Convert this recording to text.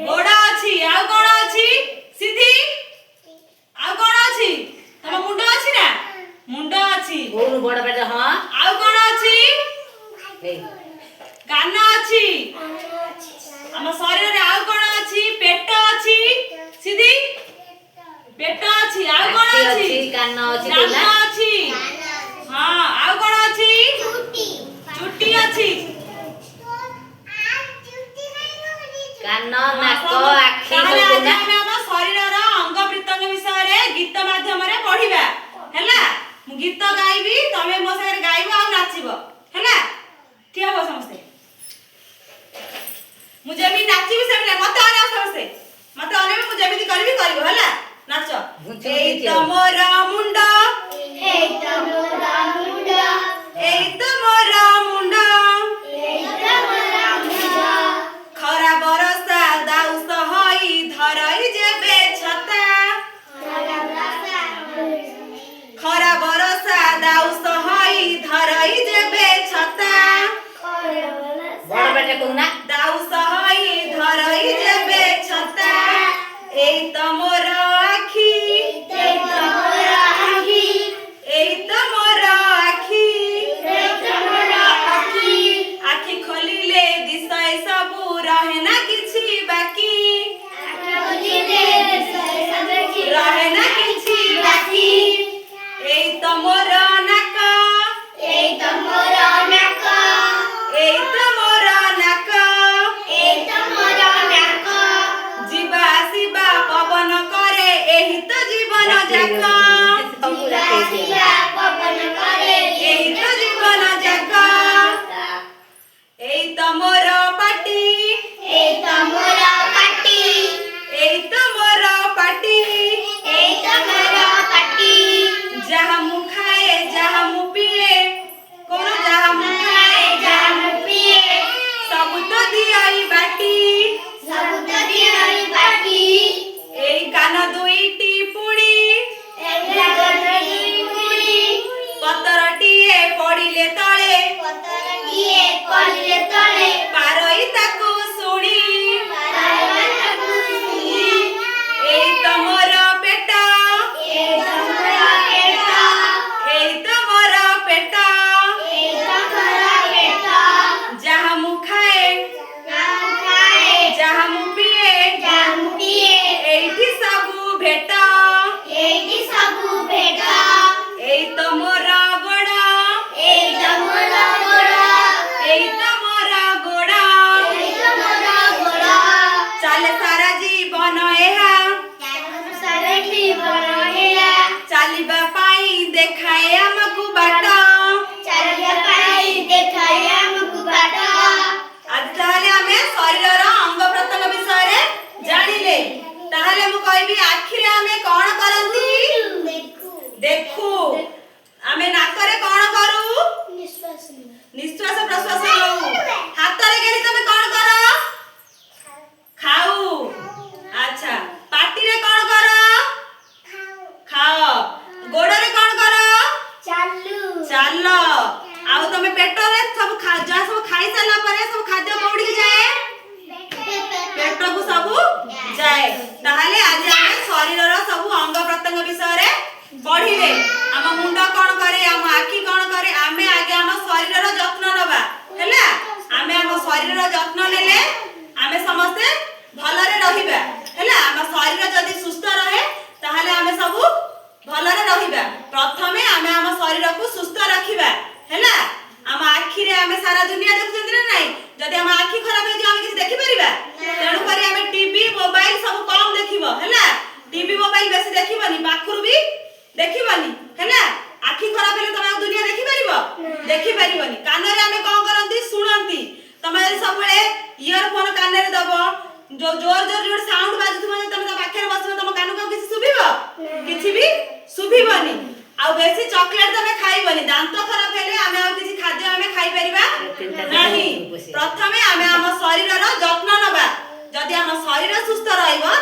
गोड़ अछि आ कोन अछि सीधी आ कोन अछि तम मुंड अछि ना मुंड अछि कोन बड़ बेटा हां आ कोन अछि कान अछि हम शरीर रे आ कोन अछि पेट अछि सीधी पेट अछि आ कोन अछि कान अछि कान अछि हां आ कोन अछि चुट्टी अछि कान नाक आखि ताले आज हम हम शरीर रो अंग प्रत्यंग विषय रे गीत माध्यम रे पढिबा हैला मु गीत गाइबी तमे मो संगे गाइबो आ नाचिबो हैला ठीक हो समझते मु जेमी नाचिबी सेमी मते आने समझते मते आने मु जेमी करबी करबो हैला नाच ए त मोरा मुंडा ए त मोरा मुंडा ए त मोरा मुंडा ए त मोरा मुंडा खरा बरसा दाउ सहई धरई जेबे छता खरा बरसा दाउ सहई धरई जेबे छता बड़ बेटा कोना दाउ सहई धरई जेबे छता एई त मोर आखी एई त मोर आखी एई त मोर आखी एई त मोर आखी आखी खोलिले दिसय सबु रहे ना किछि बाकी आखी खोलिले दिसय सबु रहे ना किछि बाकी एई त मोर नाक एई त मोर नाक एई त मोर नाक एई त मोर नाक जीवा आसीबा पवन करे एही त जीवन जाक जीवा आसीबा पवन करे एही त जीवन जाक एई त मोर पाटी एई त मोर पाटी एई त मोर पाटी एई त मोर पाटी जहाँ मु खाए जहाँ मु पिए कोन जहाँ मु खाए जहाँ मु पिए सब तो दियाई बाटी सब तो दियाई बाटी एई कान दुईटी पुणी एई कान दुईटी पुणी पतरटिए पडिले तळे पतरटिए पडिले तळे पारई ताकू सुणी पारई ताकू सुणी एई त मोर पेट एई त मोर पेट एई त मोर पेट एई त मोर पेट जहाँ मु खाए जहाँ मु पिए एठी सबु भेट एठी सबु भेट एई त मोर गोड़ एई त मोर गोड़ एई त मोर गोड़ एई त मोर गोड़ चाले सारा जीवन एहा सारा जीवन एहा चालिबा पाई देखाए हमकु बाट चालिबा पाई देखाए हमकु बाट आज ताले हमें शरीर रो अंग प्रत्यंग विषय रे जानिले ताले मु कहबी आखि रे हमें कोन करंती देखू हमें नाक रे कोन करू निश्वास प्रश्वास लऊ हाथ रे गेली तमे कोन करो खाऊ अच्छा पाटी रे कोन करो खाओ गोड़ रे कोन करो चालो आउ तमे पेट रे सब जा सब खाई साला परे सब खाद्य कोडी जाए पेट को सब जाए ताहले आज हम शरीर रो सब अंग प्रत्यंग विषय रे पढिले हम मुंड कोन करे हम आखी कोन करे आमे आगे हम शरीर रो जत्न नबा हैला आमे हम शरीर रो जत्न नेले आमे समस्त भल रे रहिबा हैला हम शरीर जदी सुस्थ रहे ताहले आमे सब भल रे रहिबा प्रथमे आमे हम शरीर को सुस्थ रखिबा हैला हम आखी रे आमे सारा दुनिया देखुचंती ना नाही जदी हम आखी खराब हे जे हम किछ देखि परिबा तेणु करी आमे टीवी मोबाइल सब कम देखिबो हैला टीवी मोबाइल बेसी देखिबनी पाखुर भी देखिबनी हैला आखी खराब हेले तमे दुनिया देखि परिबो देखि परिबनी कान रे आमे कोन करंती सुनंती तमे सब बेले इयरफोन कान रे दबो जो जोर जोर जोर साउंड बाजुथबो तमे त पाखे बसबो तम कान को किछ सुबिबो किछ भी सुबिबनी आ बेसी चॉकलेट तमे खाइबनी दांत खराब हेले आमे आ किछ खाद्य आमे खाइ परिबा नाही प्रथमे आमे हम शरीर रो जत्न नबा जदी हम शरीर सुस्थ रहइबो